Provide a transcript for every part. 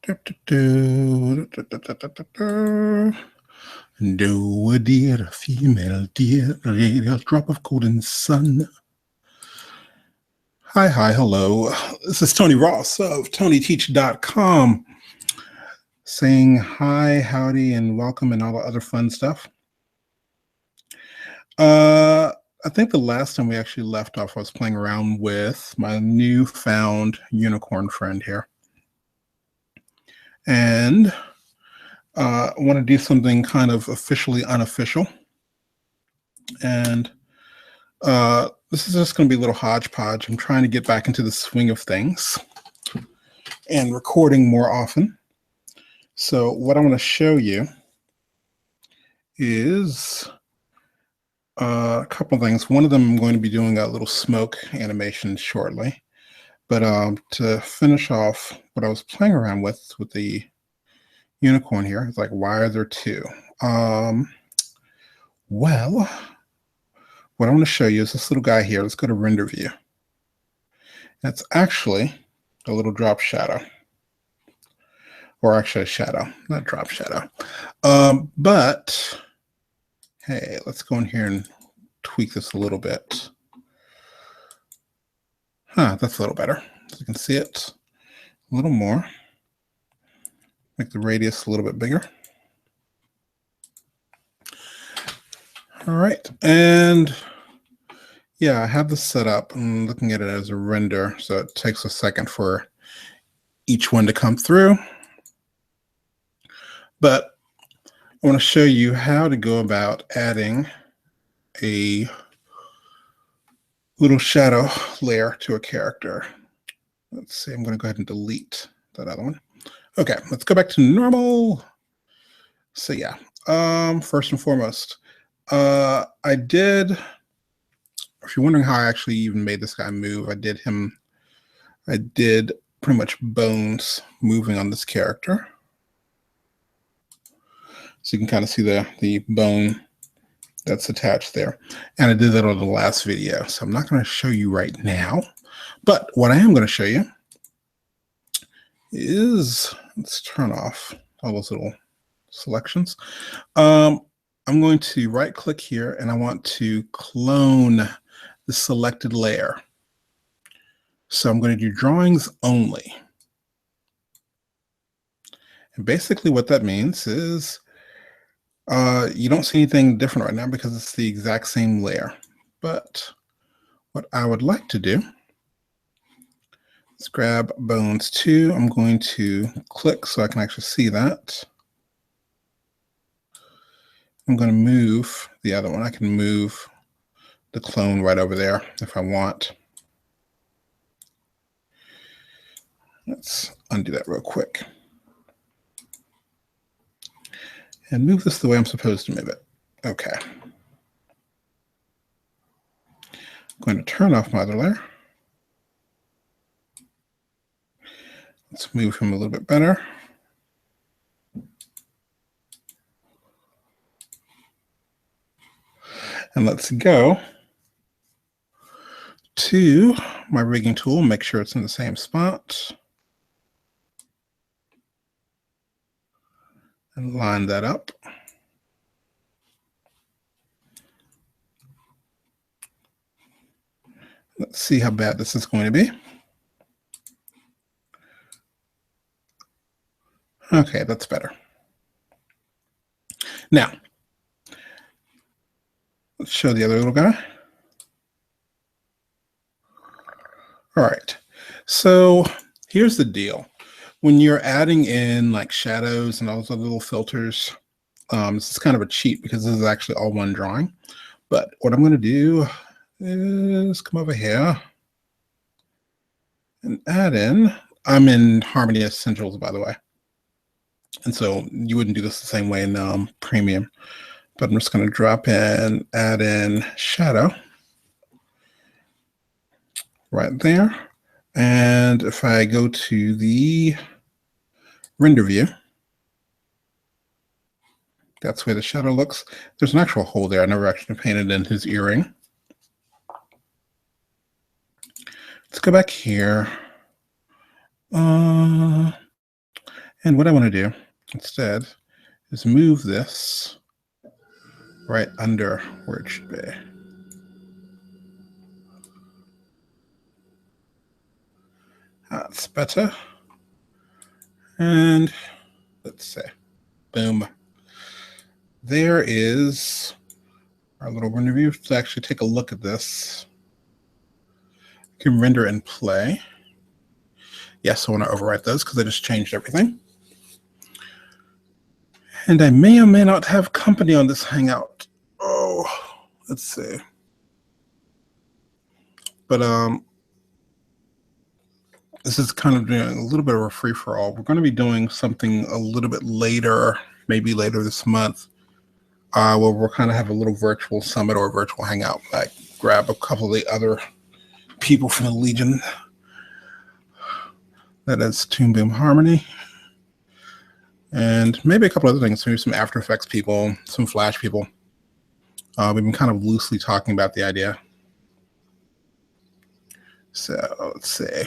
Do a deer, a female deer, a drop of golden sun. Hi, hello. This is Tony Ross of TonyTeach.com saying hi, howdy, and welcome and all the other fun stuff. I think the last time we actually left off, I was playing around with my newfound unicorn friend here. And I want to do something kind of officially unofficial. And this is just going to be a little hodgepodge. I'm trying to get back into the swing of things and recording more often. So what I want to show you is a couple things. One of them, I'm going to be doing a little smoke animation shortly. But to finish off what I was playing around with the unicorn here, it's like, why are there two? Well, what I want to show you is this little guy here. Let's go to render view. That's actually a little drop shadow. Or actually a shadow, not drop shadow. But hey, let's go in here and tweak this a little bit. That's a little better. So you can see it a little more. Make the radius a little bit bigger. All right, and yeah, I have this set up. I'm looking at it as a render, so it takes a second for each one to come through. But I want to show you how to go about adding a little shadow layer to a character. Let's see, I'm going to go ahead and delete that other one. Okay, let's go back to normal. So yeah, first and foremost, I did, if you're wondering how I actually even made this guy move, I did pretty much bones moving on this character. So you can kind of see the bone that's attached there. And I did that on the last video. So I'm not going to show you right now. But what I am going to show you is, let's turn off all those little selections. I'm going to right click here and I want to clone the selected layer. So I'm going to do drawings only. And basically what that means is you don't see anything different right now because it's the exact same layer. But what I would like to do, let's grab bones 2. I'm going to click so I can actually see that. I'm going to move the other one. I can move the clone right over there if I want. Let's undo that real quick. And move this the way I'm supposed to move it. Okay. I'm going to turn off my other layer. Let's move him a little bit better. And let's go to my rigging tool, make sure it's in the same spot. And line that up. Let's see how bad this is going to be. Okay, that's better. Now, let's show the other little guy. All right, so here's the deal. When you're adding in like shadows and all those other little filters, this is kind of a cheat because this is actually all one drawing. But what I'm going to do is come over here and add in, I'm in Harmony Essentials, by the way. And so you wouldn't do this the same way in Premium. But I'm just going to drop in, add in shadow right there. And if I go to the render view, that's where the shadow looks. There's an actual hole there. I never actually painted in his earring. Let's go back here. And And what I want to do instead is move this right under where it should be. That's better. And let's see. Boom. There is our little render view. Let's actually take a look at this. You can render and play. Yes, I want to overwrite those because I just changed everything. And I may or may not have company on this Hangout. Oh, let's see. But this is kind of doing a little bit of a free-for-all. We're going to be doing something a little bit later, maybe later this month, where we'll kind of have a little virtual summit or a virtual hangout. Like grab a couple of the other people from the Legion. That is Toon Boom Harmony. And maybe a couple other things, maybe some After Effects people, some Flash people. We've been kind of loosely talking about the idea. So let's see.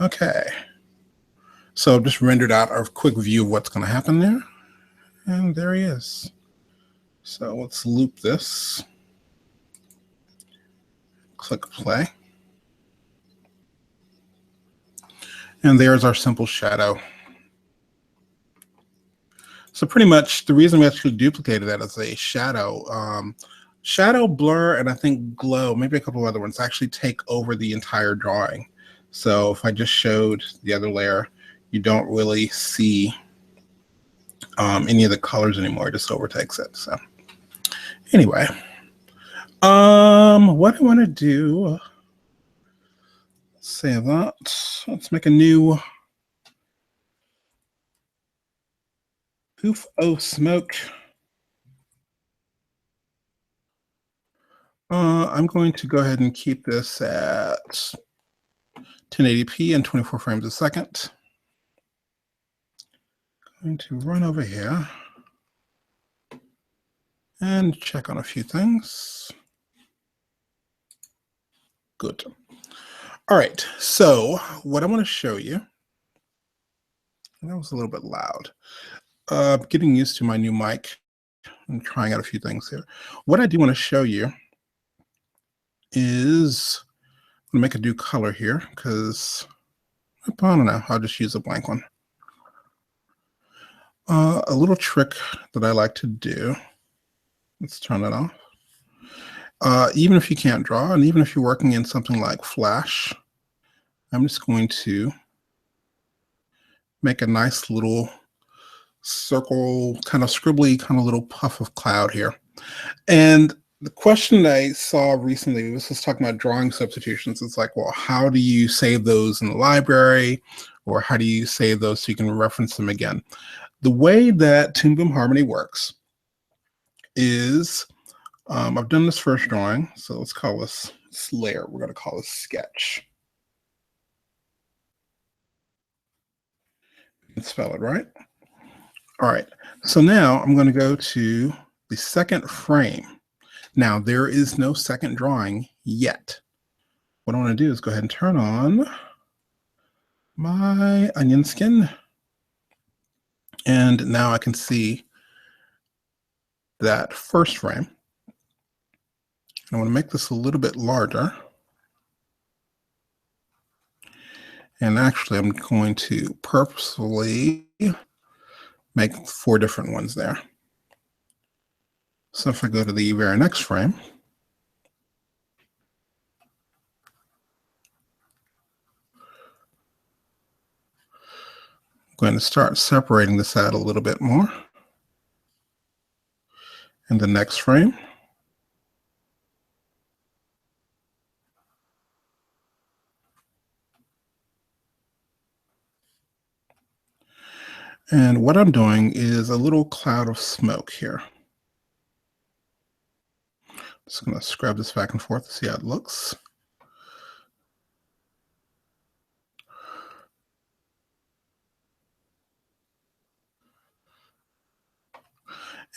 Okay. So I've just rendered out a quick view of what's going to happen there. And there he is. So let's loop this. Click play. And there's our simple shadow. So pretty much the reason we actually duplicated that as a shadow, shadow, blur, and I think glow, maybe a couple of other ones, actually take over the entire drawing. So if I just showed the other layer, you don't really see any of the colors anymore. It just overtakes it. So anyway, what I want to do, save that. Let's make a new Poof Oh Smoke. I'm going to go ahead and keep this at 1080p and 24 frames a second. I'm going to run over here and check on a few things. Good. All right, so what I want to show you, and that was a little bit loud. Getting used to my new mic. I'm trying out a few things here. What I do want to show you is I'm going to make a new color here because I don't know, I'll just use a blank one. A little trick that I like to do, let's turn it off. Even if you can't draw, and even if you're working in something like Flash, I'm just going to make a nice little circle, kind of scribbly, kind of little puff of cloud here. And the question I saw recently, this was talking about drawing substitutions. It's like, well, how do you save those in the library? Or how do you save those so you can reference them again? The way that Toon Boom Harmony works is, I've done this first drawing. So let's call this layer. We're going to call this sketch. You can spell it right. All right. So now I'm going to go to the second frame. Now there is no second drawing yet. What I want to do is go ahead and turn on my onion skin. And now I can see that first frame. I want to make this a little bit larger. And actually, I'm going to purposefully make 4 different ones there. So if I go to the very next frame, I'm going to start separating this out a little bit more. In the next frame, and what I'm doing is a little cloud of smoke here. Just going to scrub this back and forth to see how it looks.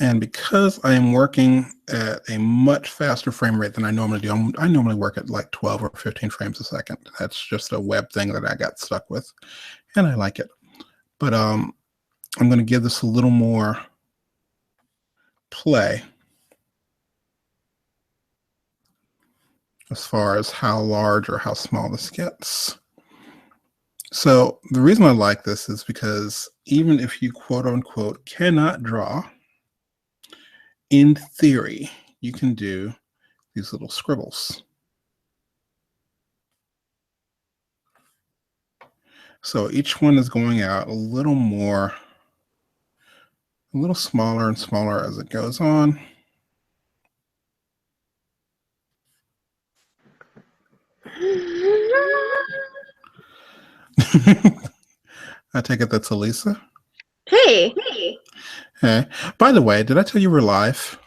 And because I am working at a much faster frame rate than I normally do, I normally work at like 12 or 15 frames a second. That's just a web thing that I got stuck with, and I like it. But I'm going to give this a little more play as far as how large or how small this gets. So the reason I like this is because even if you quote unquote cannot draw, in theory, you can do these little scribbles. So each one is going out a little more, a little smaller and smaller as it goes on. I take it that's Elisa. Hey. Hey, by the way, did I tell you we're live?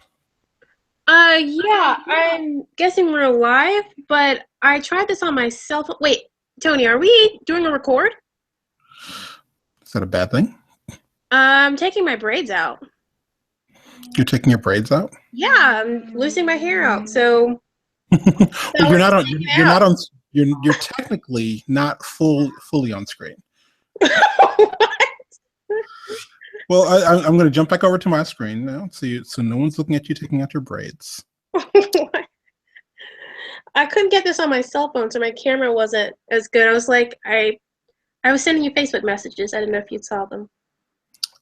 Yeah, I'm guessing we're live, but I tried this on my cell phone. Wait, Tony, are we doing a record? Is that a bad thing? I'm taking my braids out. You're taking your braids out? Yeah, I'm losing my hair out, so Well, we're you're not on. taking it You're out. not on. You're technically not fully on screen. Well, I'm going to jump back over to my screen now, so no one's looking at you taking out your braids. I couldn't get this on my cell phone, so my camera wasn't as good. I was like, I was sending you Facebook messages. I didn't know if you saw them.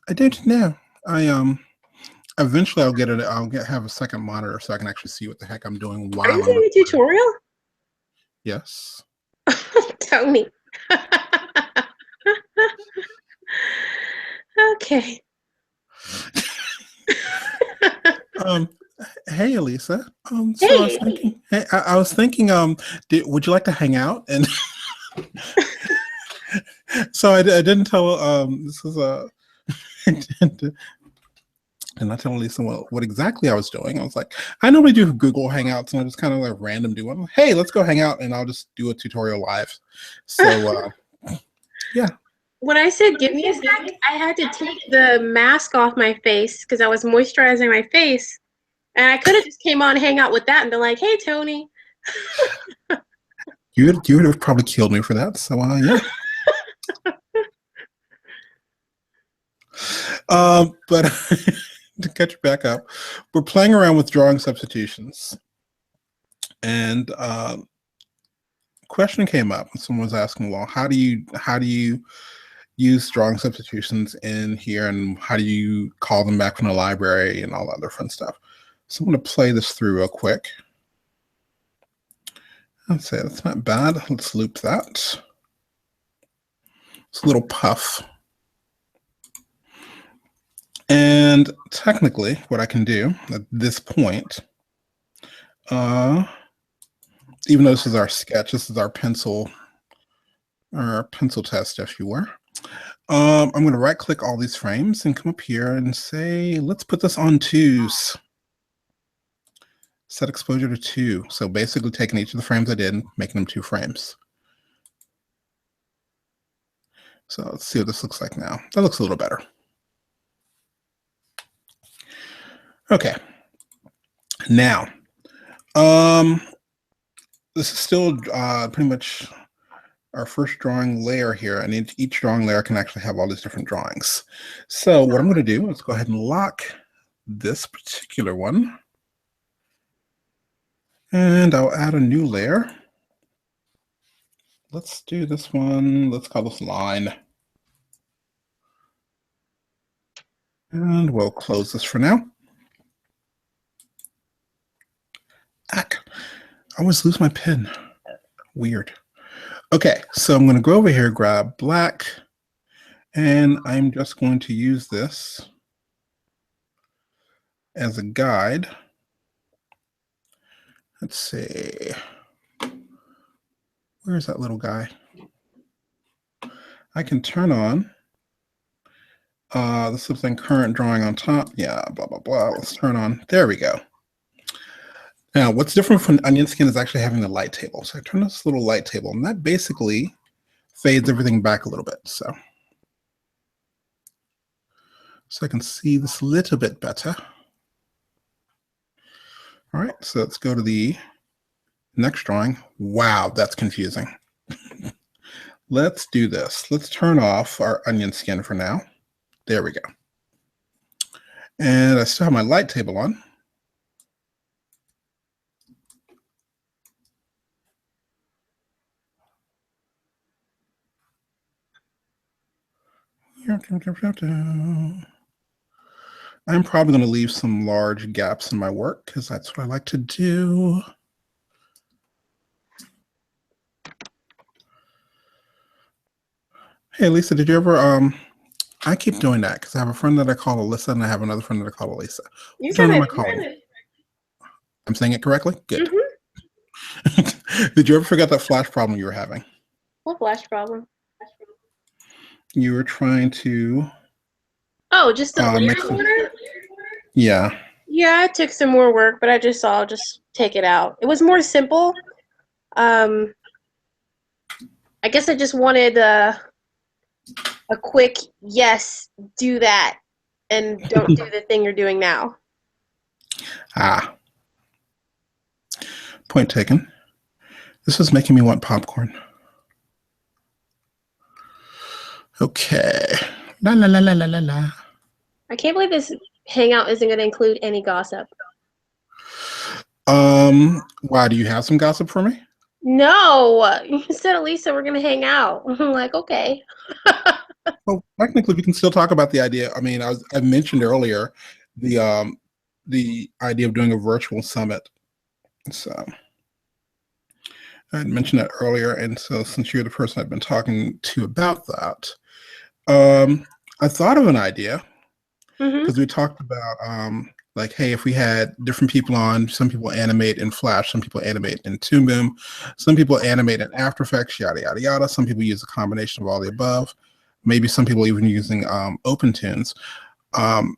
I don't know. I eventually I'll get it. Have a second monitor so I can actually see what the heck I'm doing Are you while I'm doing a recording. tutorial? Yes. Tony. Okay. Hey, Elisa. So I was Hey. thinking. Hey, I was thinking. Would you like to hang out? And so I didn't tell. This is a. And I told Lisa what exactly I was doing. I was like, I normally do Google Hangouts, and I just kind of like random do one. Hey, let's go hang out, and I'll just do a tutorial live. So yeah. When I said give me a sec, I had to take the mask off my face because I was moisturizing my face. And I could have just came on, hang out with that, and been like, "Hey, Tony." You would have probably killed me for that. So yeah. But to catch you back up, we're playing around with drawing substitutions, and question came up. Someone was asking, well, how do you use drawing substitutions in here, and how do you call them back from the library and all that other fun stuff? So I'm going to play this through real quick. Let's say that's not bad. Let's loop that. It's a little puff. And technically, what I can do at this point, even though this is our sketch, this is our pencil test, if you were. I'm going to right click all these frames and come up here and say, let's put this on 2s. Set exposure to 2. So basically taking each of the frames I did and making them 2 frames. So let's see what this looks like now. That looks a little better. Okay. Now, this is still pretty much our first drawing layer here, and each drawing layer can actually have all these different drawings. So what I'm going to do is go ahead and lock this particular one, and I'll add a new layer. Let's do this one. Let's call this line. And we'll close this for now. Ack, I always lose my pen. Weird. Okay, so I'm going to go over here, grab black, and I'm just going to use this as a guide. Let's see. Where's that little guy? I can turn on. This looks like current drawing on top. Yeah, blah, blah, blah. Let's turn on. There we go. Now, what's different from onion skin is actually having the light table. So I turn this little light table, and that basically fades everything back a little bit. So I can see this a little bit better. All right, so let's go to the next drawing. Wow, that's confusing. let's do this. Let's turn off our onion skin for now. There we go. And I still have my light table on. I'm probably going to leave some large gaps in my work because that's what I like to do. Hey, Lisa, did you ever, I keep doing that because I have a friend that I call Alyssa and I have another friend that I call Elisa. You said it. I'm saying it correctly? Good. Mm-hmm. Did you ever forget that flash problem you were having? What flash problem? You were trying to... Oh, just the layer corner? Yeah. Yeah, it took some more work, but I just saw I'll just take it out. It was more simple. I guess I just wanted a quick yes, do that, and don't do the thing you're doing now. Point taken. This is making me want popcorn. Okay. La la la la la la la. I can't believe this hangout isn't going to include any gossip. Why, do you have some gossip for me? No, you said, Elisa, we're going to hang out. I'm like, okay. Well, technically, we can still talk about the idea. I mean, I mentioned earlier the idea of doing a virtual summit. So I had mentioned that earlier, and so since you're the person I've been talking to about that, I thought of an idea because we talked about like, hey, if we had different people on, some people animate in Flash, some people animate in Toon, some people animate in After Effects, yada yada yada. Some people use a combination of all the above. Maybe some people even using OpenTunes. So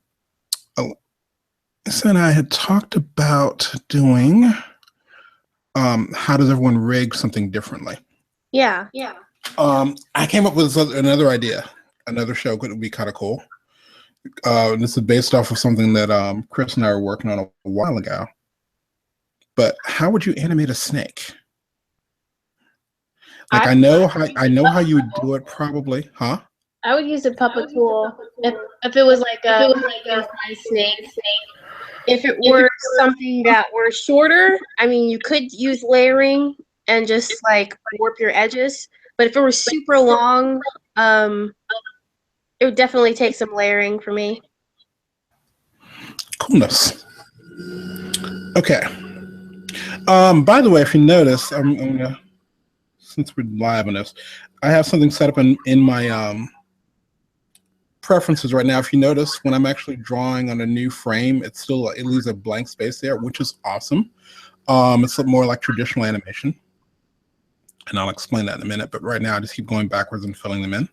I had talked about doing how does everyone rig something differently? Yeah. I came up with another idea. Another show could be kind of cool. This is based off of something that Chris and I were working on a while ago. But how would you animate a snake? Like I know how you would do it probably, huh? I would use a puppet tool if it was like a size snake. If it were something that were shorter, I mean, you could use layering and just like warp your edges. But if it were super long, it would definitely take some layering for me. Coolness. Okay. By the way, if you notice, I'm gonna, since we're live on this, I have something set up in my preferences right now. If you notice, when I'm actually drawing on a new frame, it leaves a blank space there, which is awesome. It's more like traditional animation, and I'll explain that in a minute. But right now, I just keep going backwards and filling them in.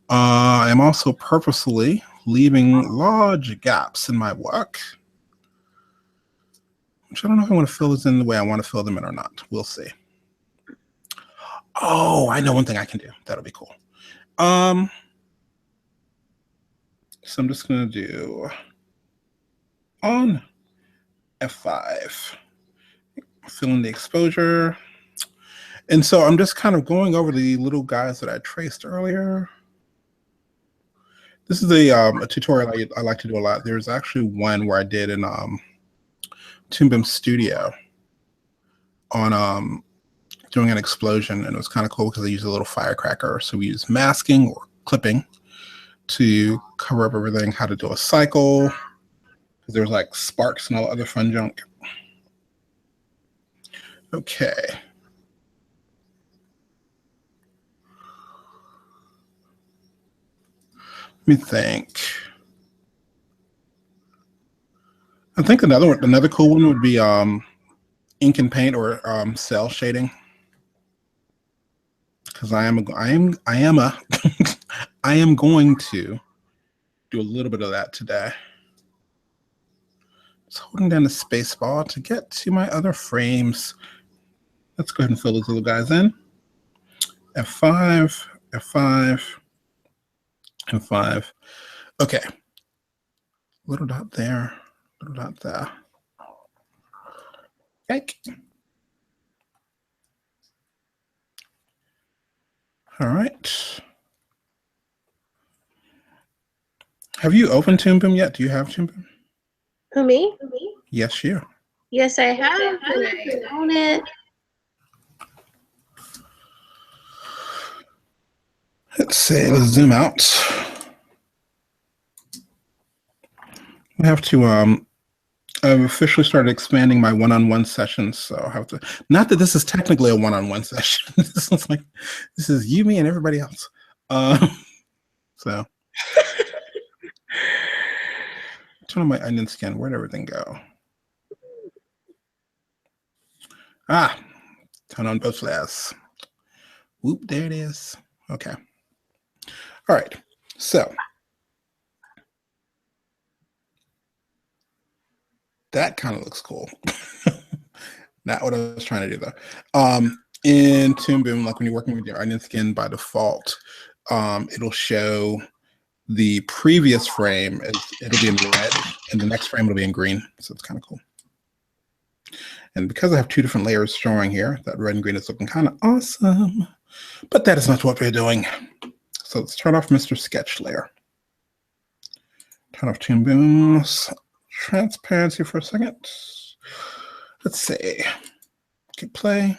I'm also purposely leaving large gaps in my work, which I don't know if I want to fill this in the way I want to fill them in or not. We'll see. Oh, I know one thing I can do. That'll be cool. So I'm just going to do on F5, fill in the exposure. And so I'm just kind of going over the little guys that I traced earlier. This is a tutorial I like to do a lot. There's actually one where I did in Toon Studio on doing an explosion, and it was kind of cool because I used a little firecracker. So we use masking or clipping to cover up everything, how to do a cycle, because there's like sparks and all other fun junk. Okay. Let me think. I think another cool one would be ink and paint or cell shading. Because I am going to do a little bit of that today. Just holding down the space bar to get to my other frames. Let's go ahead and fill those little guys in. F5, F5, F5. Okay. Little dot there, little dot there. Okay. All right. Have you opened Toon Boom yet? Do you have Toon Boom? Who, me? Yes, you. Yes, I have, and I own it. Let's see. Let's zoom out. I have to. I've officially started expanding my one-on-one sessions, so I have to. Not that this is technically a one-on-one session. This is like, this is you, me, and everybody else. So, turn on my onion skin. Where'd everything go? Ah, turn on both flares. Whoop, there it is. Okay. All right. So that kind of looks cool. Not what I was trying to do though. In Toon Boom, like when you're working with your onion skin by default, it'll show the previous frame it'll be in red, and the next frame will be in green. So it's kind of cool. And because I have two different layers showing here, that red and green is looking kind of awesome. But that is not what we're doing. So let's turn off Mr. Sketch layer. Turn off Toon Boom's transparency for a second. Let's see. Hit play.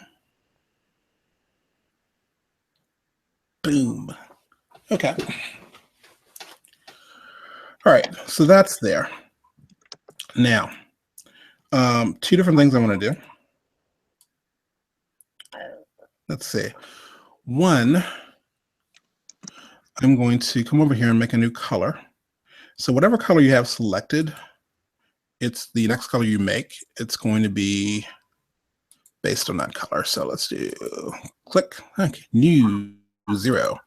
Boom. Okay. All right, so that's there. Now, two different things I want to do. Let's see. One, I'm going to come over here and make a new color. So whatever color you have selected, it's the next color you make. It's going to be based on that color. So let's do click, okay, new 0.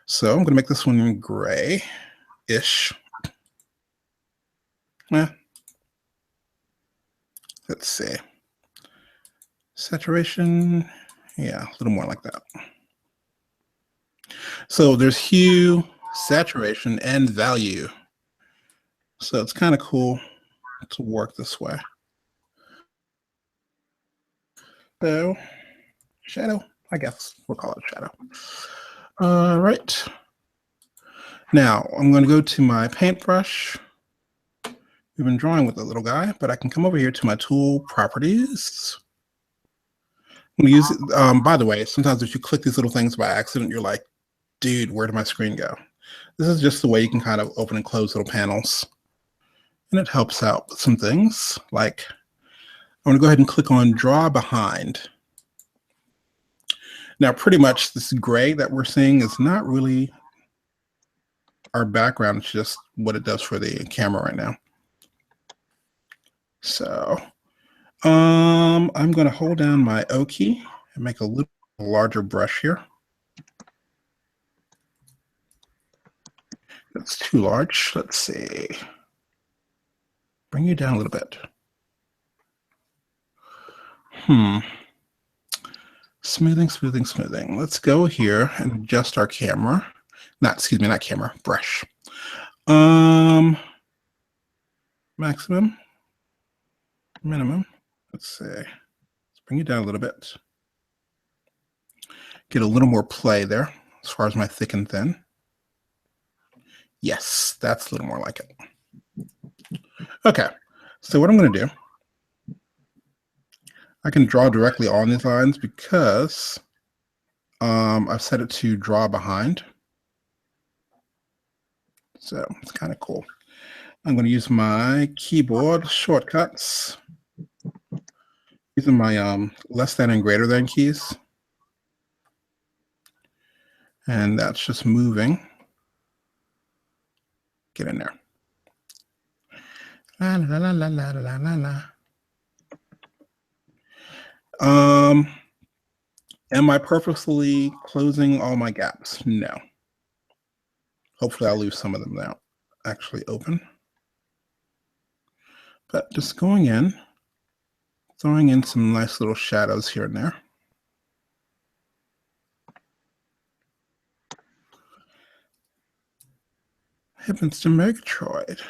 So I'm going to make this one gray-ish. Let's see. Saturation, yeah, a little more like that. So there's hue, saturation, and value. So it's kind of cool to work this way. So shadow, I guess we'll call it shadow. All right. Now I'm going to go to my paintbrush. We've been drawing with the little guy, but I can come over here to my tool properties. I'm going to use it. By the way, sometimes if you click these little things by accident, you're like, dude, where did my screen go? This is just the way you can kind of open and close little panels. And it helps out with some things like I'm going to go ahead and click on Draw Behind. Now, pretty much this gray that we're seeing is not really our background. It's just what it does for the camera right now. So I'm going to hold down my O key and make a little larger brush here. That's too large. Let's see. Bring you down a little bit. Smoothing, smoothing, smoothing. Let's go here and adjust our camera. Not camera, brush. Maximum, minimum. Let's see. Let's bring it down a little bit. Get a little more play there as far as my thick and thin. Yes, that's a little more like it. Okay, so what I'm going to do, I can draw directly on these lines because I've set it to draw behind. So it's kind of cool. I'm going to use my keyboard shortcuts, using my less than and greater than keys. And that's just moving. Get in there. La, la, la, la, la, la, la, la. Am I purposely closing all my gaps? No. Hopefully I'll leave some of them now actually open. But just going in, throwing in some nice little shadows here and there. Happens to Megatroid.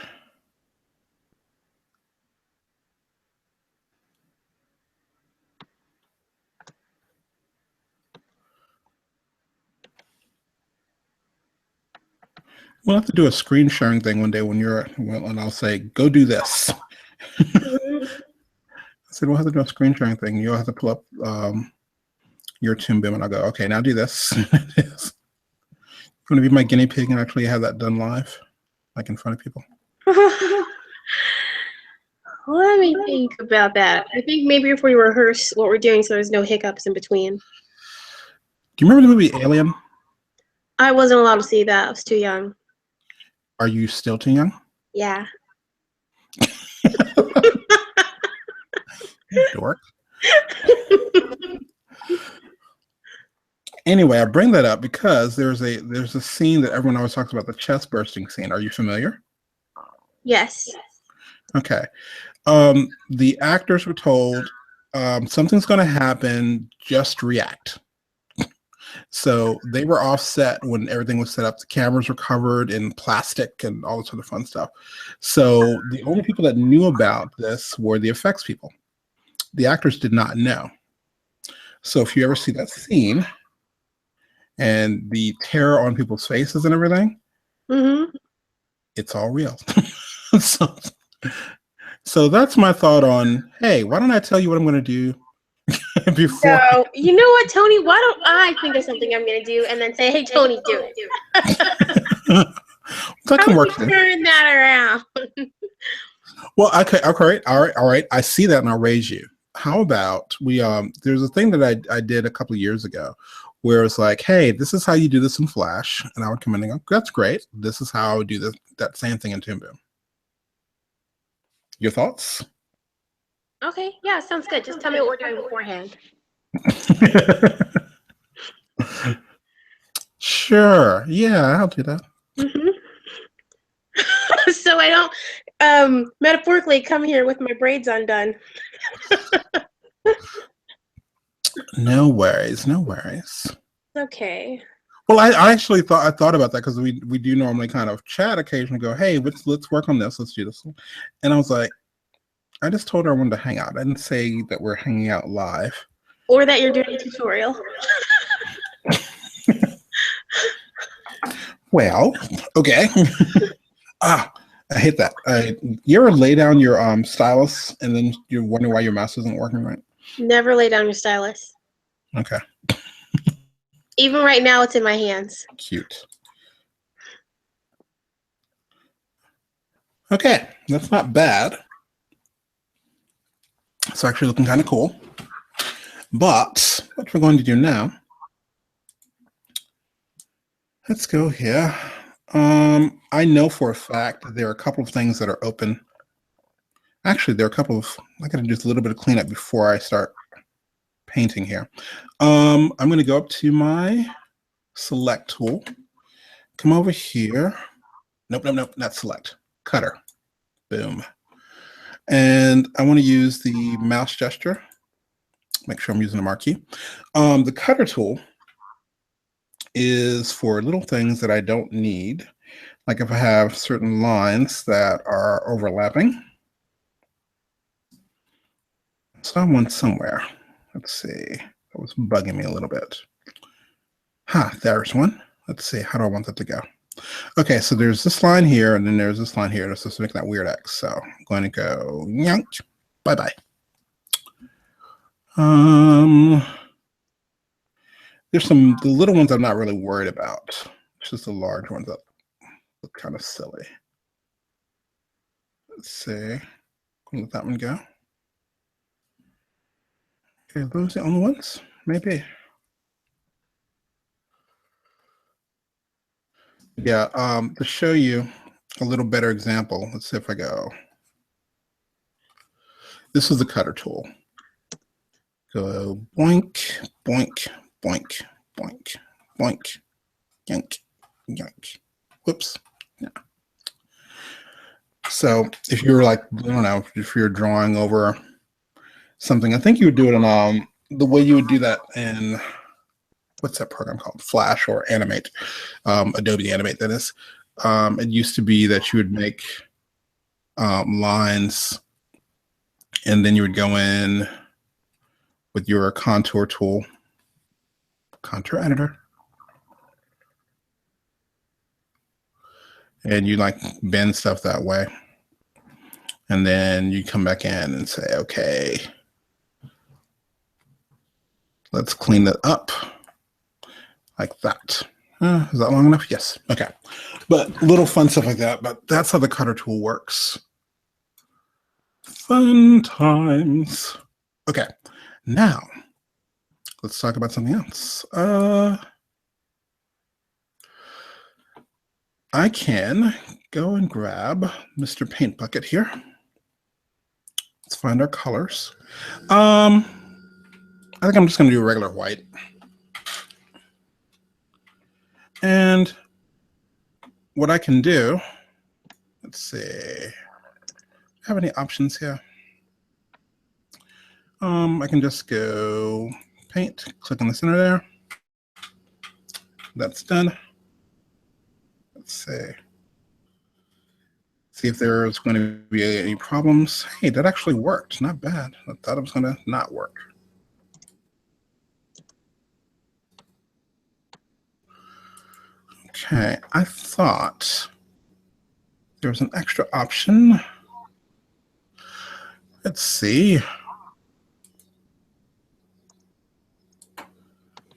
We'll have to do a screen sharing thing one day when I'll say, go do this. Mhm. I said, we'll have to do a screen sharing thing. You'll have to pull up your Toon BIM, and I'll go, okay, now do this. You want to be my guinea pig and actually have that done live, like in front of people? Let me think about that. I think maybe if we rehearse what we're doing so there's no hiccups in between. Do you remember the movie Alien? I wasn't allowed to see that. I was too young. Are you still too young? Yeah. Dork. Anyway, I bring that up because there's a scene that everyone always talks about, the chest bursting scene. Are you familiar? Yes. Okay. The actors were told something's going to happen, just react. So they were offset when everything was set up. The cameras were covered in plastic and all this other fun stuff. So the only people that knew about this were the effects people. The actors did not know. So if you ever see that scene and the terror on people's faces and everything, it's all real. So that's my thought on, hey, why don't I tell you what I'm going to do before? So, you know what, Tony? Why don't I think of something I'm going to do and then say, hey, Tony, do it. That can work. Turn that around. Well, okay, all right. I see that, and I'll raise you. How about we? There's a thing that I did a couple of years ago, where it's like, hey, this is how you do this in Flash, and I would come in and go, that's great. This is how I would do this. That same thing in Toon BIM. Your thoughts? Okay, yeah, sounds good. Just tell me what we're doing beforehand. Sure. Yeah, I'll do that. So I don't metaphorically come here with my braids undone. No worries. No worries. Okay. Well, I actually thought about that because we do normally kind of chat occasionally. Go, hey, let's work on this. Let's do this. And I was like, I just told her I wanted to hang out. I didn't say that we're hanging out live. Or that you're doing a tutorial. Well, okay. I hate that. You ever lay down your stylus and then you wonder why your mouse isn't working right? Never lay down your stylus. Okay. Even right now, it's in my hands. Cute. Okay, that's not bad. It's actually looking kind of cool. But what we're going to do now, let's go here. I know for a fact that there are a couple of things that are open. Actually, there are a couple of, I gotta do a little bit of cleanup before I start painting here. I'm gonna go up to my select tool, come over here. Nope, not select, cutter, boom. And I wanna use the mouse gesture, make sure I'm using the marquee. The cutter tool is for little things that I don't need. Like if I have certain lines that are overlapping. So I want somewhere. Let's see. That was bugging me a little bit. There's one. Let's see. How do I want that to go? Okay, so there's this line here, and then there's this line here. That's supposed to make that weird X. So I'm going to go yank. Bye-bye. There's the little ones I'm not really worried about. It's just the large ones that look kind of silly. Let's see. Let that one go. Okay, are those the only ones? Maybe. Yeah, to show you a little better example, let's see if I go. This is the cutter tool. Go boink, boink, boink, boink, boink, yank, yank. Whoops. Yeah. So if you're like, I don't know, if you're drawing over something, I think you would do it in the way you would do that in, what's that program called? Flash or Animate, Adobe Animate, that is. It used to be that you would make lines and then you would go in with your contour tool, contour editor. and you like bend stuff that way. And then you come back in and say, okay, let's clean it up like that. Is that long enough? Yes. Okay. But little fun stuff like that. But that's how the cutter tool works. Fun times. Okay. Now, let's talk about something else. I can go and grab Mr. Paint Bucket here. Let's find our colors. I think I'm just going to do a regular white. And what I can do, let's see, do I have any options here? I can just go paint, click on the center there. That's done. Let's see if there's going to be any problems. Hey, that actually worked. Not bad. I thought it was going to not work. Okay, I thought there was an extra option. Let's see.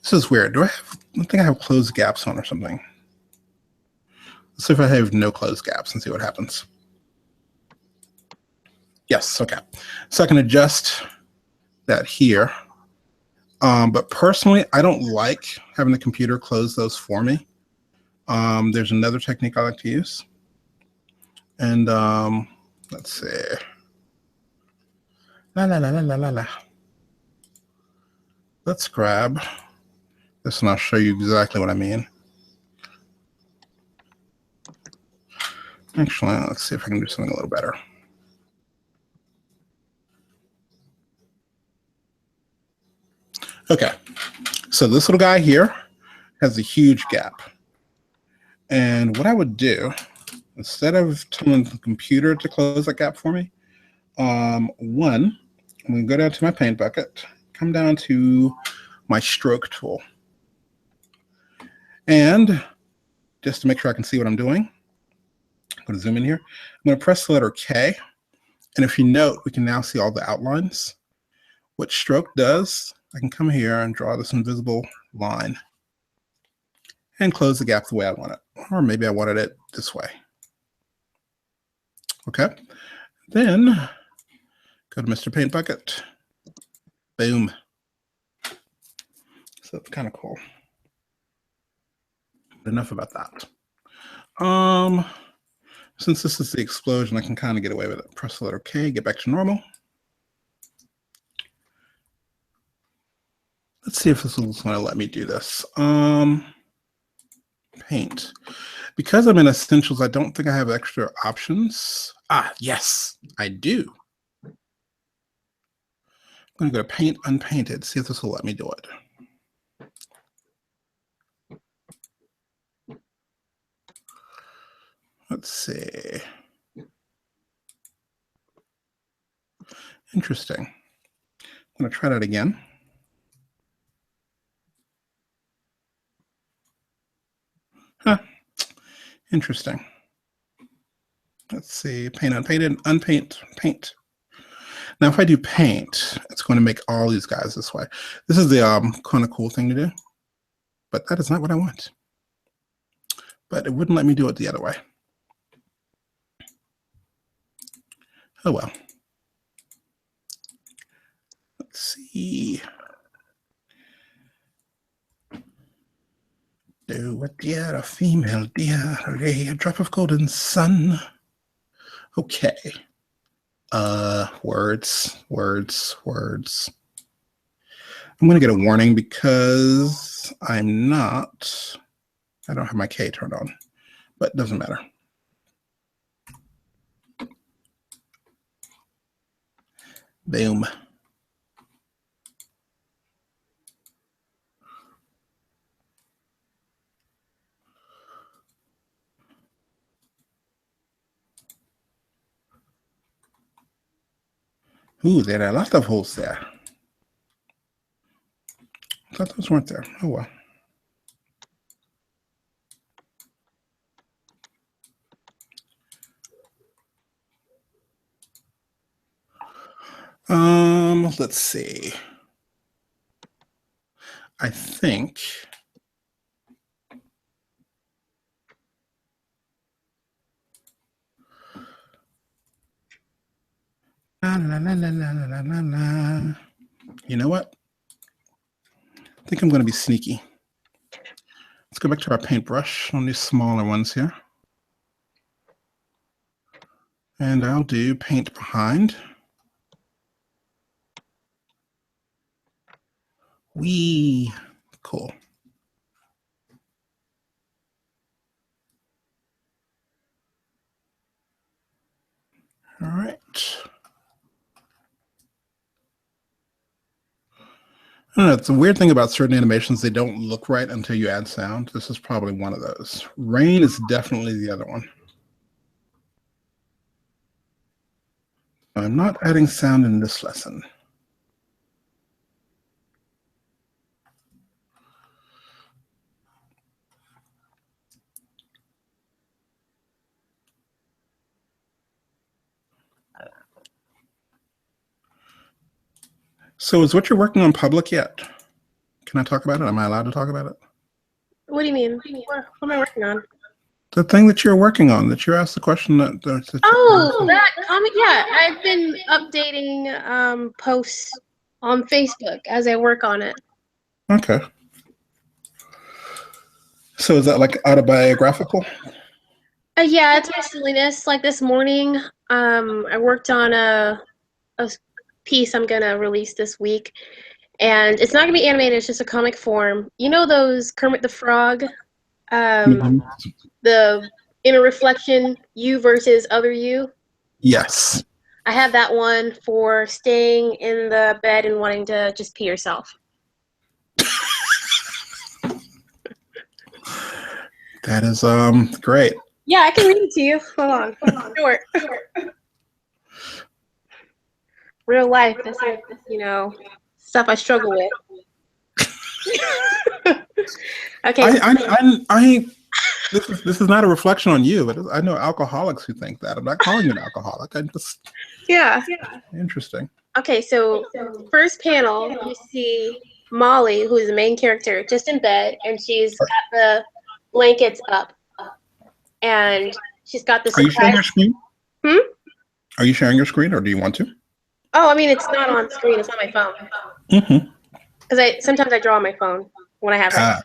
This is weird. I think I have closed gaps on or something. Let's see if I have no closed gaps and see what happens. Yes, okay. So I can adjust that here. But personally, I don't like having the computer close those for me. There's another technique I like to use. And let's see. Let's grab this and I'll show you exactly what I mean. Actually, let's see if I can do something a little better. Okay, so this little guy here has a huge gap. And what I would do, instead of telling the computer to close that gap for me, one, I'm going to go down to my paint bucket, come down to my stroke tool. And just to make sure I can see what I'm doing, I'm going to zoom in here. I'm going to press the letter K. And if you note, we can now see all the outlines. What stroke does, I can come here and draw this invisible line and close the gap the way I want it. Or maybe I wanted it this way. Okay. Then go to Mr. Paint Bucket. Boom. So it's kind of cool. But enough about that. Since this is the explosion, I can kind of get away with it. Press the letter K, get back to normal. Let's see if this is going to let me do this. Paint. Because I'm in Essentials, I don't think I have extra options. Ah, yes, I do. I'm going to go to Paint Unpainted, see if this will let me do it. Let's see. Interesting. I'm going to try that again. Huh. Interesting. Let's see. Paint Unpainted, Unpaint, Paint. Now, if I do Paint, it's going to make all these guys this way. This is the kind of cool thing to do, but that is not what I want. But it wouldn't let me do it the other way. Oh well. Let's see. Do a dear, a female dear, a drop of golden sun. Okay. Words. I'm going to get a warning because I don't have my K turned on, but it doesn't matter. Boom. Ooh, there are a lot of holes there. I thought those weren't there. Oh well. Let's see. I think la, la, la, la, la, la, la, la. You know what? I think I'm going to be sneaky. Let's go back to our paintbrush on these smaller ones here. And I'll do paint behind. Wee, cool. All right. I don't know, it's a weird thing about certain animations, they don't look right until you add sound. This is probably one of those. Rain is definitely the other one. I'm not adding sound in this lesson. So is what you're working on public yet? Can I talk about it? Am I allowed to talk about it? What do you mean? What am I working on? The thing that you're working on, that you asked the question that that comic. Yeah, I've been updating posts on Facebook as I work on it. Okay. So is that like autobiographical? Yeah, it's my silliness. Like this morning, I worked on a piece I'm gonna release this week, and it's not gonna be animated. It's just a comic form. You know those Kermit the Frog, the inner reflection, you versus other you. Yes. I have that one for staying in the bed and wanting to just pee yourself. That is great. Yeah, I can read it to you. Hold on. Sure. Real life. This is, stuff I struggle with. Okay. This is not a reflection on you, but I know alcoholics who think that. I'm not calling you an alcoholic. Yeah. Interesting. Okay, so first panel, you see Molly, who is the main character, just in bed, and she's got the blankets up. And she's got this. Are you sharing your screen? Are you sharing your screen, or do you want to? Oh, I mean, it's not on screen. It's on my phone. Because sometimes I draw on my phone when I have it.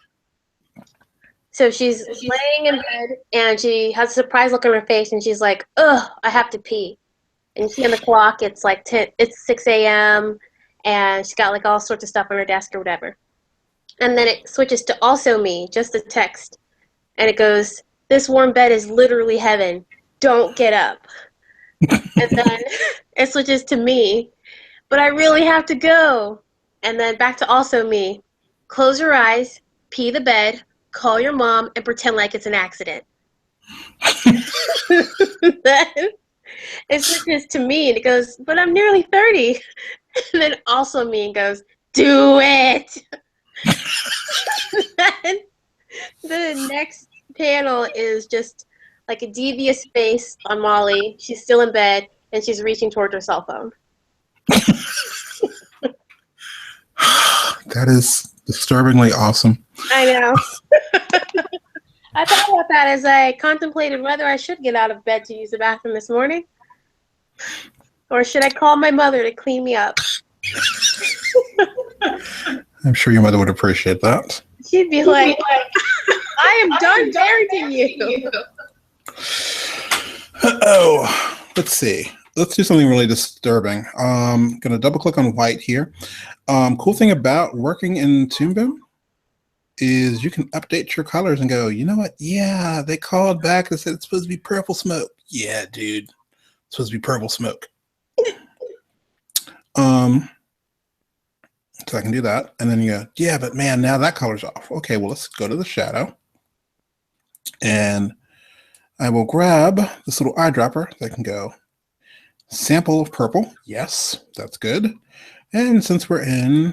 So she's laying in bed, and she has a surprised look on her face, and she's like, "Ugh, I have to pee." And you see on the clock, it's like 6 a.m., and she's got like all sorts of stuff on her desk or whatever. And then it switches to also me, just a text, and it goes, "This warm bed is literally heaven. Don't get up." And then it switches to me, "But I really have to go." And then back to also me. "Close your eyes, pee the bed, call your mom, and pretend like it's an accident." Then it switches to me, and it goes, "But I'm nearly 30. And then also me, and goes, "Do it." Then the next panel is just like a devious face on Molly. She's still in bed, and she's reaching towards her cell phone. That is disturbingly awesome. I know. I thought about that as I contemplated whether I should get out of bed to use the bathroom this morning. Or should I call my mother to clean me up? I'm sure your mother would appreciate that. She'd be like, "I am done parenting you." Oh, let's see. Let's do something really disturbing. I'm going to double click on white here. Cool thing about working in Toon Boom is you can update your colors and go, you know what? Yeah, they called back and said it's supposed to be purple smoke. Yeah, dude, it's supposed to be purple smoke. So I can do that. And then you go, yeah, but man, now that color's off. Okay, well, let's go to the shadow. And I will grab this little eyedropper that can go sample of purple. Yes, that's good. And since we're in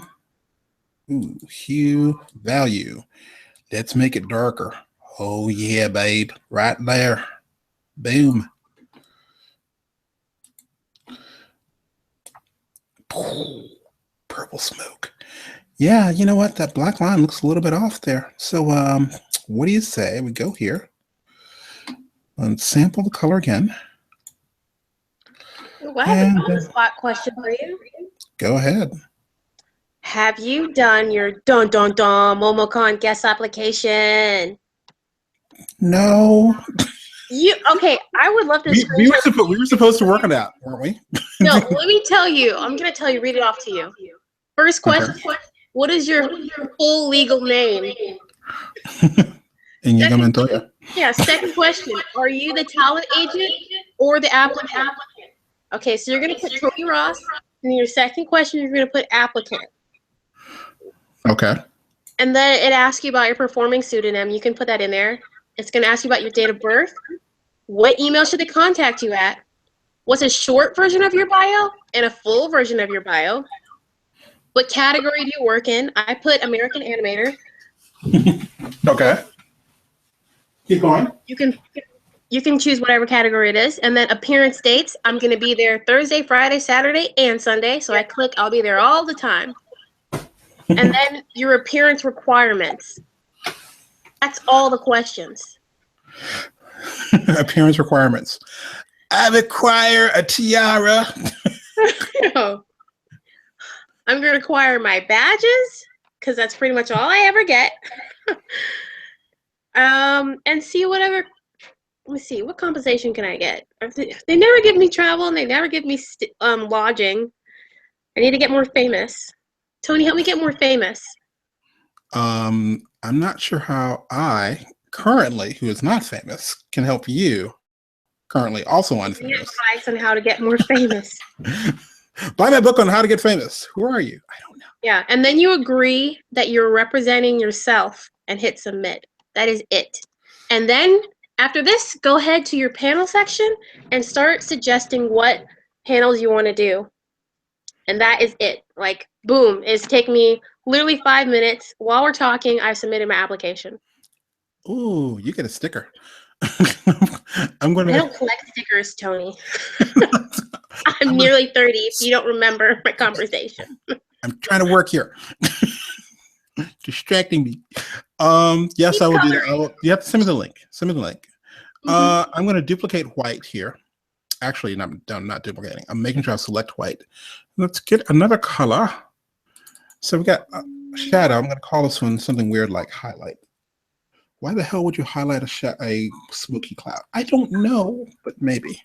hue value, let's make it darker. Oh yeah, babe, right there. Boom. Purple smoke. Yeah, you know what? That black line looks a little bit off there. So what do you say we go here and sample the color again? Ooh, I have a on-the-spot question for you. Go ahead. Have you done your MomoCon guest application? No. Okay, I would love to. We were supposed to work on that, weren't we? No, let me tell you. I'm going to tell you, read it off to you. First question, okay. What is your full legal name? Inigo Montoya. Yeah, second question, are you the talent agent or the applicant? Okay, so you're going to put Tony Ross, and your second question, you're going to put applicant. Okay. And then it asks you about your performing pseudonym. You can put that in there. It's going to ask you about your date of birth. What email should they contact you at? What's a short version of your bio and a full version of your bio? What category do you work in? I put American Animator. Okay. Keep going. You can choose whatever category it is. And then appearance dates. I'm going to be there Thursday, Friday, Saturday, and Sunday. So I click I'll be there all the time. And then your appearance requirements. That's all the questions. Appearance requirements. I require a tiara. No. I'm going to require my badges because that's pretty much all I ever get. And see whatever. Let me see. What compensation can I get? They never give me travel and they never give me lodging. I need to get more famous. Tony, help me get more famous. I'm not sure how I currently, who is not famous, can help you. Currently, also unfamous. Advice on how to get more famous. Buy my book on how to get famous. Who are you? I don't know. Yeah, and then you agree that you're representing yourself and hit submit. That is it. And then after this, go ahead to your panel section and start suggesting what panels you want to do. And that is it. Like, boom. It's taking me literally 5 minutes. While we're talking, I've submitted my application. Ooh, you get a sticker. I don't collect stickers, Tony. I'm nearly 30 if you don't remember my conversation. I'm trying to work here. Distracting me. Yes, Keep I will coloring. do that. You have to send me the link. Send me the link. Mm-hmm. I'm going to duplicate white here. Actually, I'm not duplicating. I'm making sure I select white. Let's get another color. So we got shadow. I'm going to call this one something weird like highlight. Why the hell would you highlight a smoky cloud? I don't know, but maybe.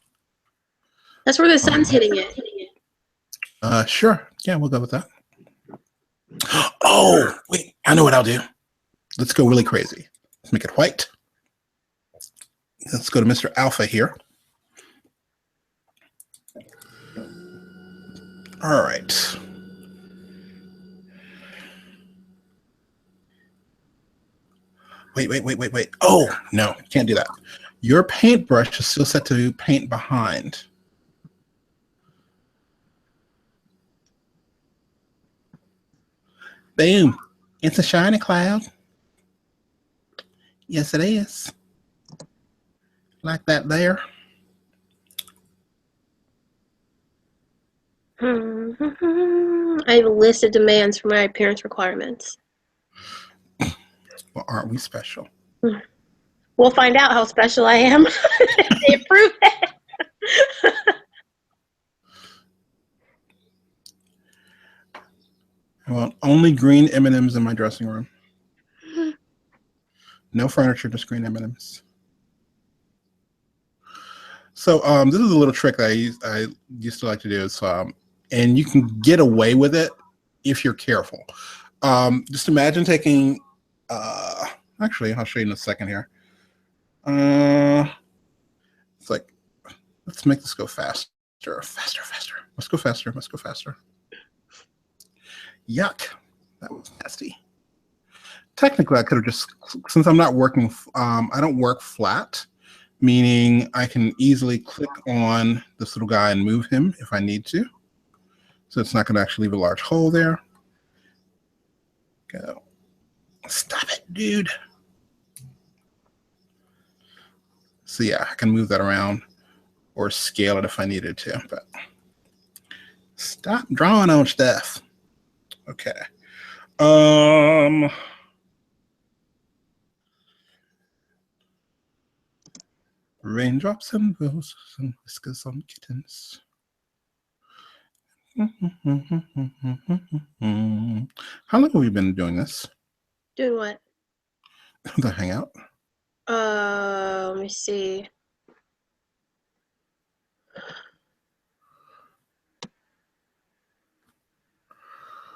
That's where the sun's hitting it. Sure. Yeah, we'll go with that. Oh, wait. I know what I'll do. Let's go really crazy. Let's make it white. Let's go to Mr. Alpha here. All right. Wait. Oh, no, can't do that. Your paintbrush is still set to paint behind. Boom. It's a shiny cloud. Yes, it is. Like that there. I have a list of demands for my appearance requirements. Well, aren't we special? We'll find out how special I am if they approve it. I want only green M&Ms in my dressing room. No furniture, just green M&Ms. So this is a little trick that I used to like to do. Is, and you can get away with it if you're careful. Just imagine taking, actually, I'll show you in a second here. It's like, let's make this go faster. Let's go faster. Yuck, that was nasty. Technically, I could have just, since I'm not working, I don't work flat, meaning I can easily click on this little guy and move him if I need to. So it's not going to actually leave a large hole there. Go. Stop it, dude. So yeah, I can move that around or scale it if I needed to. But Stop drawing on stuff. Okay. Raindrops and roses and whiskers on kittens. How long have we been doing this? Doing what? The Hangout. Let me see.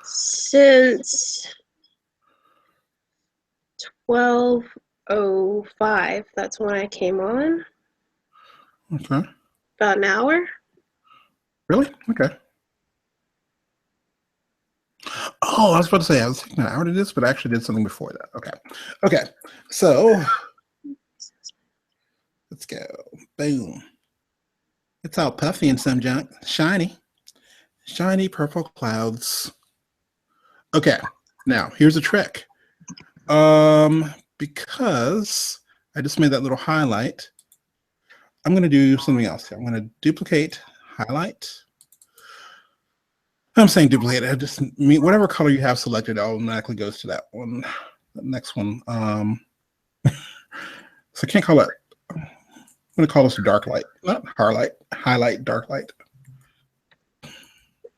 Since 12:05. That's when I came on. Okay. About an hour. Really? Okay. Oh, I was about to say I was taking an hour to do this, but I actually did something before that. Okay. Okay. So let's go. Boom. It's all puffy and some junk. Shiny. Shiny purple clouds. Okay. Now here's a trick. Because I just made that little highlight, I'm going to do something else here. I'm going to duplicate highlight. I'm saying duplicate. I just mean whatever color you have selected automatically goes to that one. The next one. So I can't call it. I'm going to call this a dark light, not highlight. Highlight, dark light.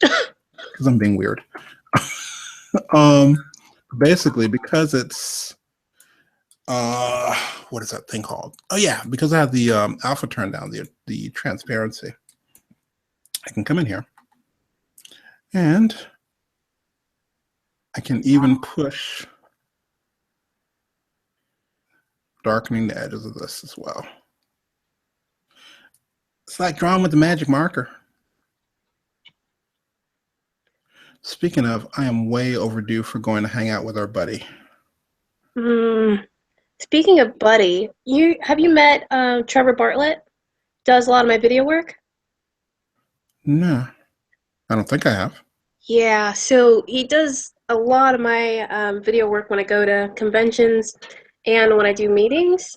Because I'm being weird. Basically, because it's what is that thing called? Oh yeah, because I have the alpha turned down, the transparency. I can come in here and I can even push darkening the edges of this as well. It's like drawing with the magic marker. Speaking of, I am way overdue for going to hang out with our buddy. Speaking of buddy, have you met Trevor Bartlett? Does a lot of my video work? No, I don't think I have. Yeah, so he does a lot of my video work when I go to conventions and when I do meetings.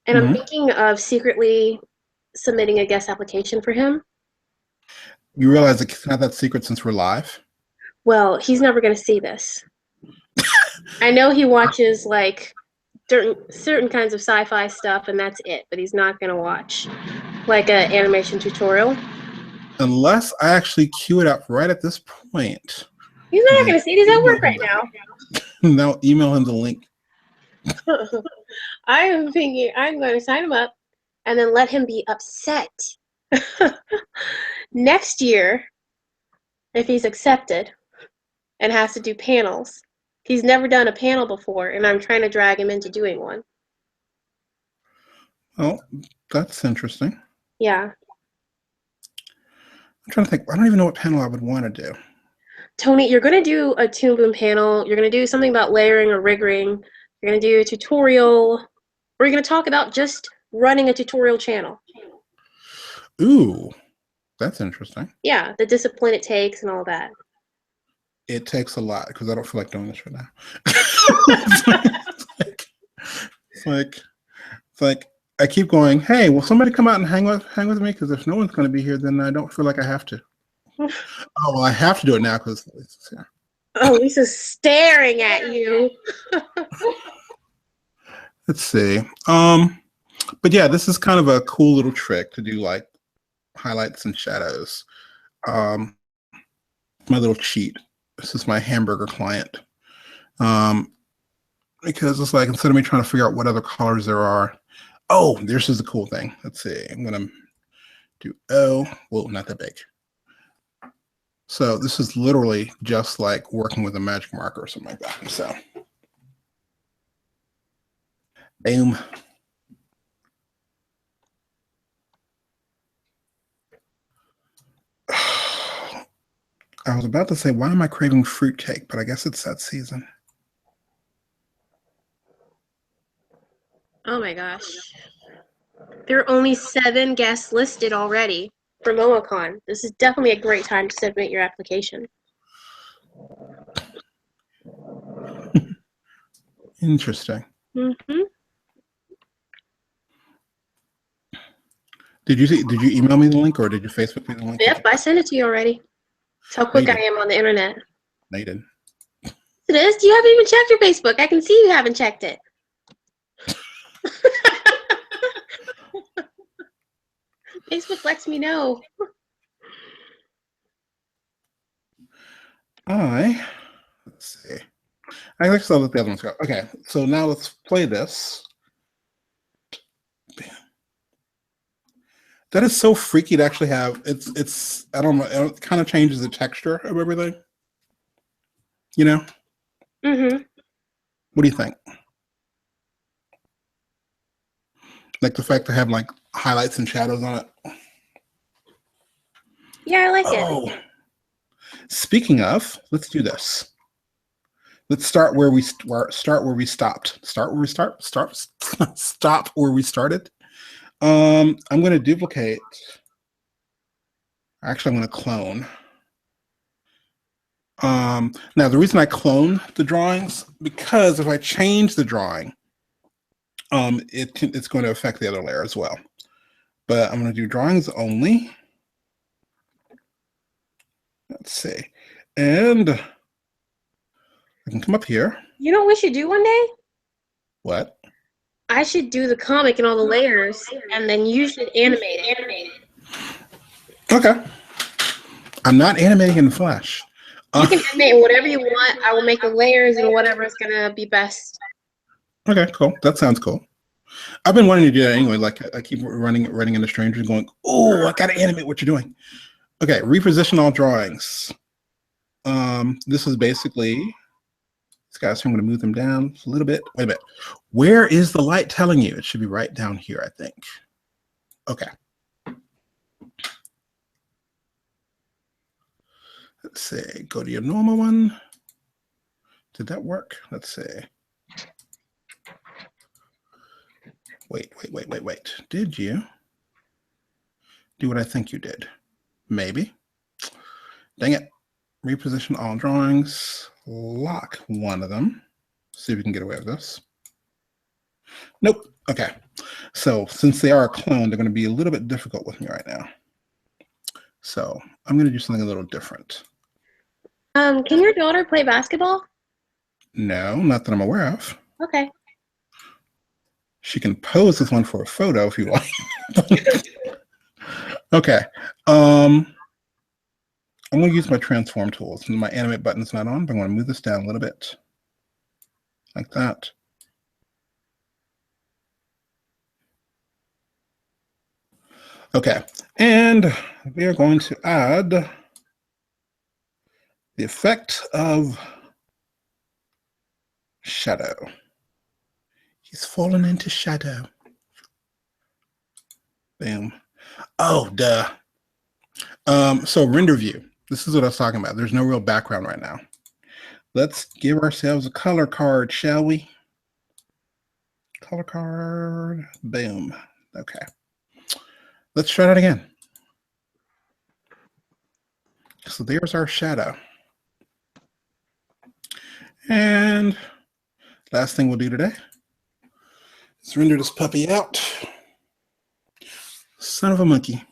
And I'm thinking of secretly submitting a guest application for him. You realize it's not that secret since we're live? Well, he's never going to see this. I know he watches like certain kinds of sci-fi stuff, and that's it. But he's not going to watch like an animation tutorial. Unless I actually cue it up right at this point. He's not going to see it. He's at work right now. Now email him the link. I am thinking I'm going to sign him up and then let him be upset next year if he's accepted and has to do panels. He's never done a panel before, and I'm trying to drag him into doing one. Oh, that's interesting. Yeah. I'm trying to think. I don't even know what panel I would want to do. Tony, you're going to do a Toon Boom panel. You're going to do something about layering or riggering. You're going to do a tutorial. Or you're going to talk about just running a tutorial channel. Ooh, that's interesting. Yeah, the discipline it takes and all that. It takes a lot because I don't feel like doing this right now. it's like I keep going, hey, will somebody come out and hang with me? Because if no one's going to be here, then I don't feel like I have to. Oh, well, I have to do it now because Lisa's here. Oh, Lisa's staring at you. Let's see. But yeah, this is kind of a cool little trick to do like highlights and shadows. My little cheat. This is my hamburger client. Because it's like instead of me trying to figure out what other colors there are. Oh, this is the cool thing. Let's see. I'm gonna do well, not that big. So this is literally just like working with a magic marker or something like that. So boom. I was about to say, why am I craving fruitcake? But I guess it's that season. Oh my gosh. There are only 7 guests listed already for MomoCon. This is definitely a great time to submit your application. Interesting. Mm-hmm. Did you email me the link or did you Facebook me the link? Yep, I sent it to you already. That's how quick I am on the internet. No, you didn't. It is. You haven't even checked your Facebook. I can see you haven't checked it. Facebook lets me know. Let's see. I guess I'll let the other ones go. Okay, so now let's play this. That is so freaky to actually have. It's I don't know. It kind of changes the texture of everything. You know? Mm-hmm. What do you think? Like the fact to have like highlights and shadows on it. Yeah, I like it. Speaking of, let's do this. Let's start where we start where we stopped. Start where we stop where we started. I'm going to duplicate. Actually, I'm going to clone. Now, the reason I clone the drawings, because if I change the drawing, it's going to affect the other layer as well. But I'm going to do drawings only. Let's see. And I can come up here. You know what we should do one day? What? I should do the comic and all the layers, and then you should animate it. Okay. I'm not animating in Flash. You can animate whatever you want. I will make the layers and whatever is going to be best. Okay, cool. That sounds cool. I've been wanting to do that anyway. Like I keep running into strangers going, oh, I got to animate what you're doing. Okay, reposition all drawings. This is basically these guys. So I'm going to move them down a little bit. Wait a minute. Where is the light telling you? It should be right down here, I think. Okay. Let's see. Go to your normal one. Did that work? Let's see. Wait. Did you do what I think you did? Maybe. Dang it. Reposition all drawings. Lock one of them. See if we can get away with this. Nope. Okay. So since they are a clone, they're going to be a little bit difficult with me right now. So I'm going to do something a little different. Can your daughter play basketball? No, not that I'm aware of. Okay. She can pose with one for a photo if you want. Okay. I'm going to use my transform tools. My animate button's not on, but I'm going to move this down a little bit. Like that. Okay. And we are going to add the effect of shadow. He's fallen into shadow. Bam. Oh, duh. So render view. This is what I was talking about. There's no real background right now. Let's give ourselves a color card, shall we? Color card. Boom. Okay. Let's try that again. So there's our shadow. And last thing we'll do today is render this puppy out. Son of a monkey.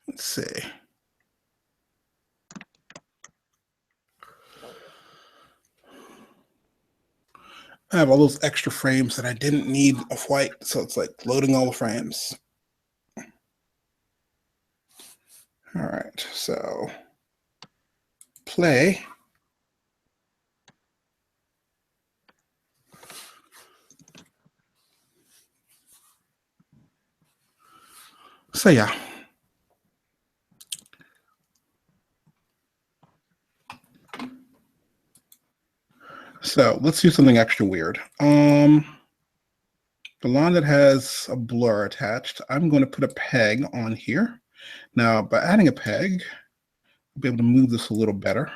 Let's see. I have all those extra frames that I didn't need of white, so it's like loading all the frames. All right, so play. So yeah. So let's do something extra weird. The line that has a blur attached, I'm going to put a peg on here. Now, by adding a peg, I'll be able to move this a little better.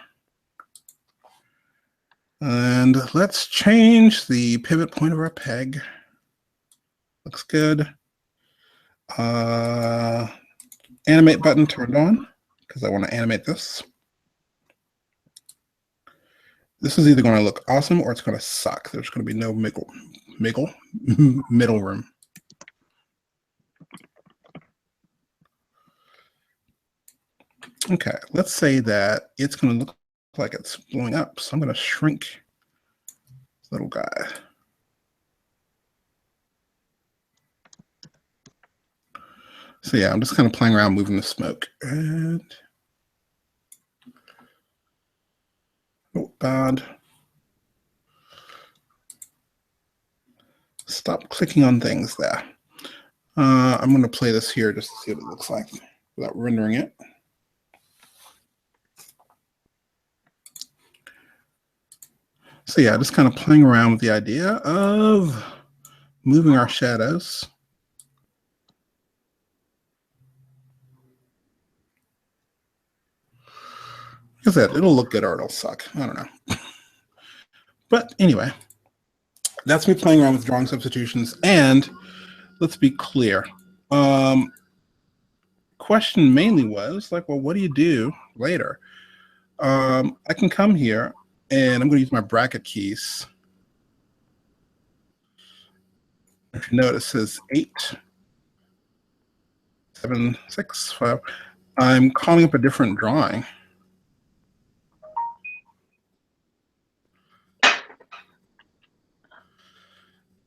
And let's change the pivot point of our peg. Looks good. Animate button turned on because I want to animate this. This is either going to look awesome or it's going to suck. There's going to be no middle room. Okay, let's say that it's going to look like it's blowing up. So I'm going to shrink this little guy. So yeah, I'm just kind of playing around moving the smoke. And oh God. Stop clicking on things there. I'm going to play this here just to see what it looks like without rendering it. So yeah, just kind of playing around with the idea of moving our shadows. Like I said, it'll look good or it'll suck. I don't know. But anyway, that's me playing around with drawing substitutions. And let's be clear. Question mainly was like, well, what do you do later? I can come here and I'm going to use my bracket keys. If you notice, it says 8, 7, 6, 5. I'm calling up a different drawing.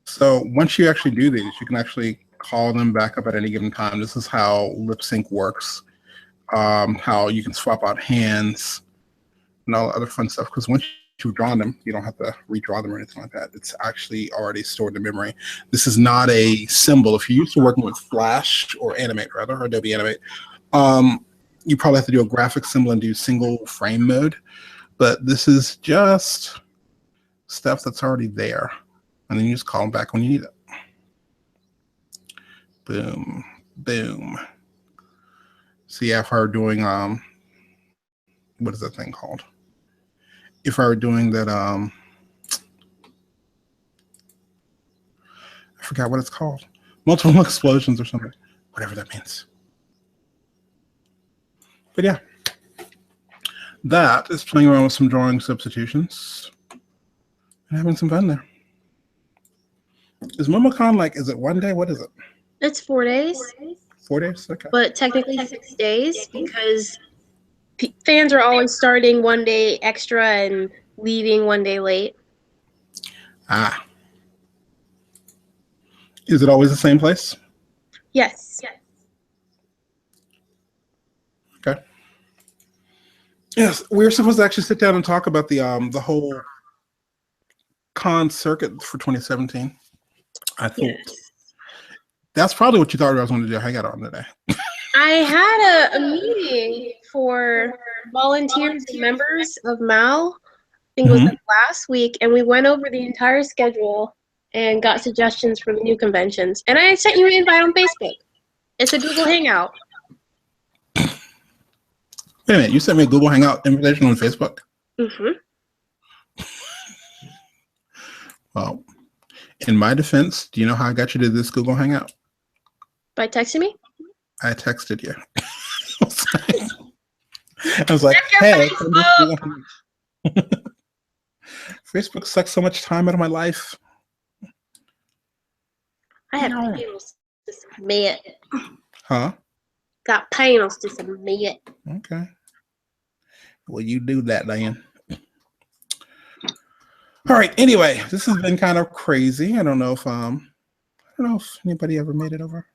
So once you actually do these, you can actually call them back up at any given time. This is how lip sync works, how you can swap out hands and all the other fun stuff. Because once you've drawn them, you don't have to redraw them or anything like that. It's actually already stored in memory. This is not a symbol. If you're used to working with Flash or Animate, rather, or Adobe Animate, you probably have to do a graphic symbol and do single frame mode. But this is just stuff that's already there. And then you just call them back when you need it. Boom, boom. See, if I were doing, what is that thing called? If I were doing that, I forgot what it's called. Multiple explosions or something, whatever that means. But yeah, that is playing around with some drawing substitutions and having some fun there. Is MomoCon like, is it one day? What is it? It's 4 days. 4 days? Okay. But technically 6 days because fans are always starting 1 day extra and leaving 1 day late. Ah. Is it always the same place? Yes. Okay. Yes, we're supposed to actually sit down and talk about the whole con circuit for 2017. I thought that's probably what you thought I was going to do. Hang out on today. I had a meeting for volunteers and members of MAL. I think it was like last week, and we went over the entire schedule and got suggestions for the new conventions. And I sent you an invite on Facebook. It's a Google Hangout. Wait a minute, you sent me a Google Hangout invitation on Facebook? Mm-hmm. Well, in my defense, do you know how I got you to this Google Hangout? By texting me? I texted you. I was like, hey, Facebook sucks so much time out of my life. I have panels to submit. Huh? Got panels to submit. Okay. Well, you do that, Diane. All right. Anyway, this has been kind of crazy. I don't know if anybody ever made it over.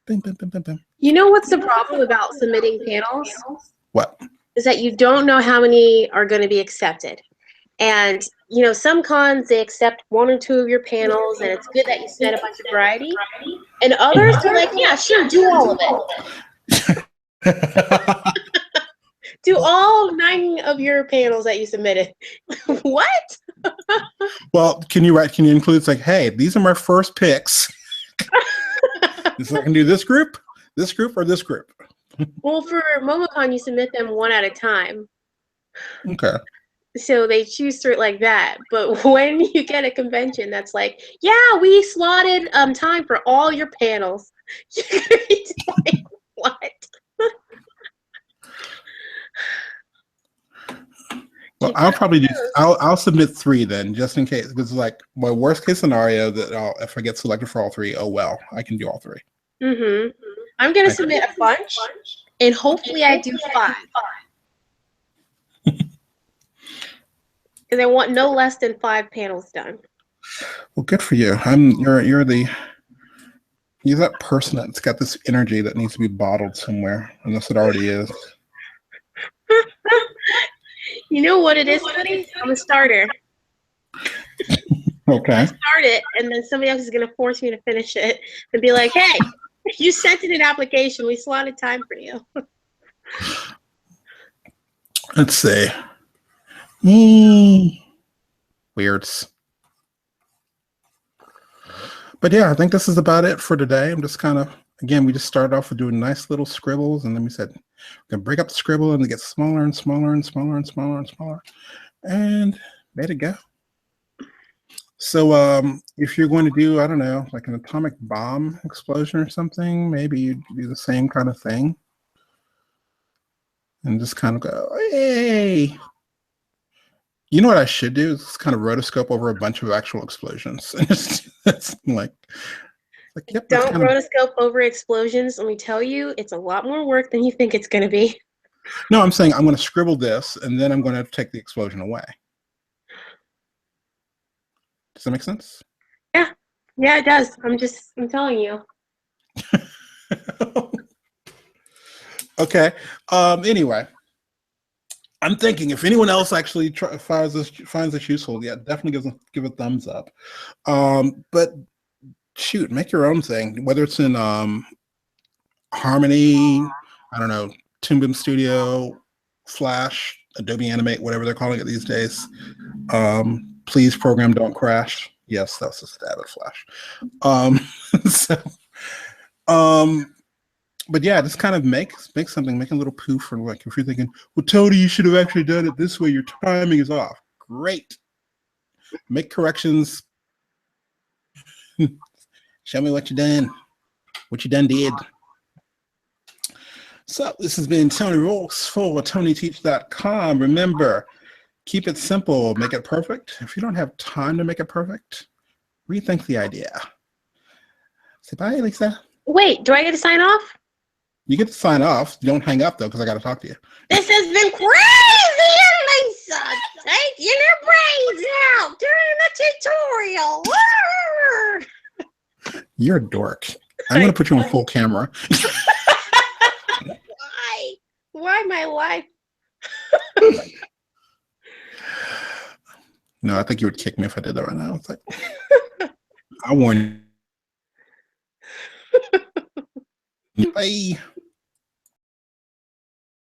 Bim, bim, bim, bim, bim. You know what's the problem about submitting panels? What? Is that you don't know how many are going to be accepted. And, you know, some cons, they accept 1 or 2 of your panels, and it's good that you submit a bunch of variety. And others are like, yeah, sure, do all of it. Do all 9 of your panels that you submitted. What? Well, can you include, it's like, hey, these are my first picks. So I can do this group, or this group. Well, for MomoCon, you submit them 1 at a time. Okay. So they choose through it like that. But when you get a convention that's like, yeah, we slotted time for all your panels. You're gonna be like, what? Well, I'll probably do. I'll submit 3 then, just in case. Because like my worst case scenario that if I get selected for all 3, oh well, I can do all 3. Mm-hmm. I'm gonna submit a bunch, And hopefully I do 5. Because I want no less than 5 panels done. Well, good for you. You're that person that's got this energy that needs to be bottled somewhere, unless it already is. You know what it is, buddy? I'm a starter. Okay. I start it, and then somebody else is going to force me to finish it and be like, hey, you sent in an application. We slotted time for you. Let's see. Weirds. But yeah, I think this is about it for today. I'm just kind of, again, we just started off with doing nice little scribbles, and then we said, we're going to break up the scribble and it gets smaller and smaller and smaller and smaller and smaller. And made it go. So if you're going to do, I don't know, like an atomic bomb explosion or something, maybe you do the same kind of thing. And just kind of go, hey. You know what I should do? Is kind of rotoscope over a bunch of actual explosions. It's like, yep. Don't rotoscope over explosions. Let me tell you, it's a lot more work than you think it's going to be. No, I'm saying I'm going to scribble this, and then I'm going to take the explosion away. Does that make sense? Yeah. Yeah, it does. I'm telling you. Okay. Anyway, I'm thinking if anyone else actually finds this useful, yeah, definitely give a thumbs up. But shoot, make your own thing, whether it's in Harmony, I don't know, Toon Studio, Flash, Adobe Animate, whatever they're calling it these days. Please program don't crash. Yes, that's a stab at Flash. But yeah, just kind of make something, make a little poof for, like, if you're thinking, well, Tony, you should have actually done it this way. Your timing is off. Great. Make corrections. Show me what you done. What you done did. So this has been Tony Rocks for TonyTeach.com. Remember, keep it simple, make it perfect. If you don't have time to make it perfect, rethink the idea. Say bye, Lisa. Wait, do I get to sign off? You get to sign off. Don't hang up, though, because I got to talk to you. This has been crazy, Lisa. Taking your brains out during the tutorial. You're a dork. I'm going to put you on full camera. Why? Why my life? No, I think you would kick me if I did that right now. It's like, I warn you. Bye.